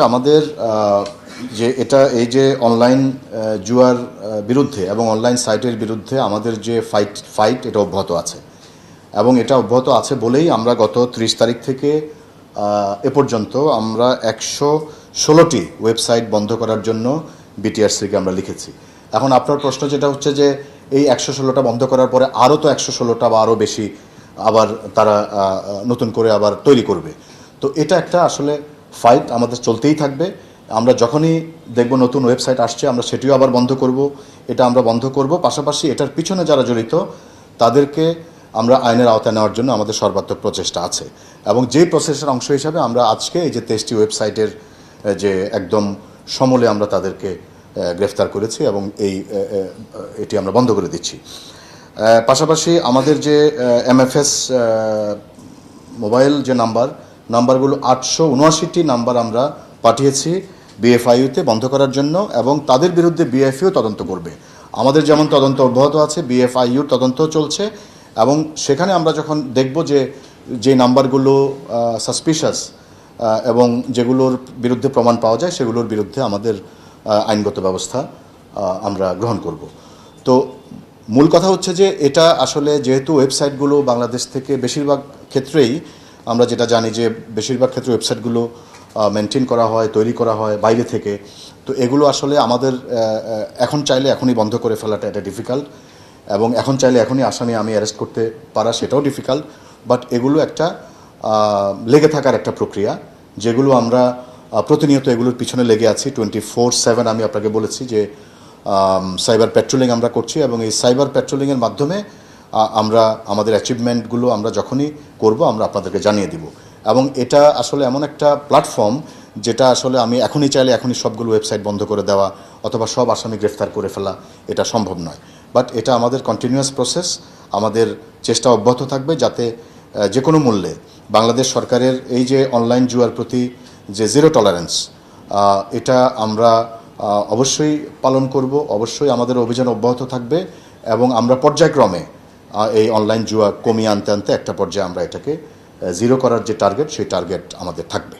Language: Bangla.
আমাদের যে এটা এই যে অনলাইন জুয়ার বিরুদ্ধে এবং অনলাইন সাইটের বিরুদ্ধে আমাদের যে ফাইট এটা অব্যাহত আছে এবং এটা অব্যাহত আছে বলেই আমরা গত 30 তারিখ থেকে এ পর্যন্ত আমরা 116টি ওয়েবসাইট বন্ধ করার জন্য বিটিআরসিকে আমরা লিখেছি। এখন আপনার প্রশ্ন যেটা হচ্ছে যে এই 116টা বন্ধ করার পরে আরও তো 116টা বা আরও বেশি আবার তারা নতুন করে আবার তৈরি করবে। তো এটা একটা আসলে ফাইট আমাদের চলতেই থাকবে। আমরা যখনই দেখব নতুন ওয়েবসাইট আসছে আমরা সেটিও আবার বন্ধ করব, এটা আমরা বন্ধ করব। পাশাপাশি এটার পিছনে যারা জড়িত তাদেরকে আমরা আইনের আওতায় নেওয়ার জন্য আমাদের সর্বাত্মক প্রচেষ্টা আছে এবং যেই প্রসেসের অংশ হিসাবে আমরা আজকে এই যে 23টি ওয়েবসাইটের যে একদম সমূলে আমরা তাদেরকে গ্রেফতার করেছি এবং এটি আমরা বন্ধ করে দিচ্ছি। পাশাপাশি আমাদের যে এমএফএস মোবাইল যে নাম্বারগুলো 879টি নাম্বার আমরা পাঠিয়েছি বিএফআইইউতে বন্ধ করার জন্য এবং তাদের বিরুদ্ধে বিএফআইইউ তদন্ত করবে। আমাদের যেমন তদন্ত অব্যাহত আছে, বিএফআইইউর তদন্ত চলছে এবং সেখানে আমরা যখন দেখব যে নাম্বারগুলো সাসপিশাস এবং যেগুলোর বিরুদ্ধে প্রমাণ পাওয়া যায় সেগুলোর বিরুদ্ধে আমাদের আইনগত ব্যবস্থা আমরা গ্রহণ করব। তো মূল কথা হচ্ছে যে এটা আসলে যেহেতু ওয়েবসাইটগুলো বাংলাদেশ থেকে বেশিরভাগ ক্ষেত্রেই আমরা যেটা জানি যে বেশিরভাগ ক্ষেত্রে ওয়েবসাইটগুলো মেনটেন করা হয়, তৈরি করা হয় বাইরে থেকে। তো এগুলো আসলে আমাদের এখন চাইলে এখনই বন্ধ করে ফেলাটা এটা ডিফিকাল্ট এবং এখন চাইলে এখনই আসামি আমি অ্যারেস্ট করতে পারা সেটাও ডিফিকাল্ট। বাট এগুলো একটা লেগে থাকার একটা প্রক্রিয়া, যেগুলো আমরা প্রতিনিয়ত এগুলোর পিছনে লেগে আছি 24/7। আমি আপনাকে বলেছি যে সাইবার প্যাট্রোলিং আমরা করছি এবং এই সাইবার প্যাট্রোলিংয়ের মাধ্যমে আমরা আমাদের অ্যাচিভমেন্টগুলো আমরা যখনই করব আমরা আপনাদেরকে জানিয়ে দিব। এবং এটা আসলে এমন একটা প্ল্যাটফর্ম যেটা আসলে আমি এখনই চাইলে এখনই সবগুলো ওয়েবসাইট বন্ধ করে দেওয়া অথবা সব আসামি গ্রেফতার করে ফেলা এটা সম্ভব নয়। বাট এটা আমাদের কন্টিনিউয়াস প্রসেস, আমাদের চেষ্টা অব্যাহত থাকবে যাতে যে কোনো মূল্যে বাংলাদেশ সরকারের এই যে অনলাইন জুয়ার প্রতি যে জিরো টলারেন্স এটা আমরা অবশ্যই পালন করব। অবশ্যই আমাদের অভিযান অব্যাহত থাকবে এবং আমরা পর্যায়ক্রমে এই অনলাইন জুয়া কমিয়ে আনতে আনতে একটা পর্যায়ে আমরা এটাকে জিরো করার যে টার্গেট সেই টার্গেট আমাদের থাকবে।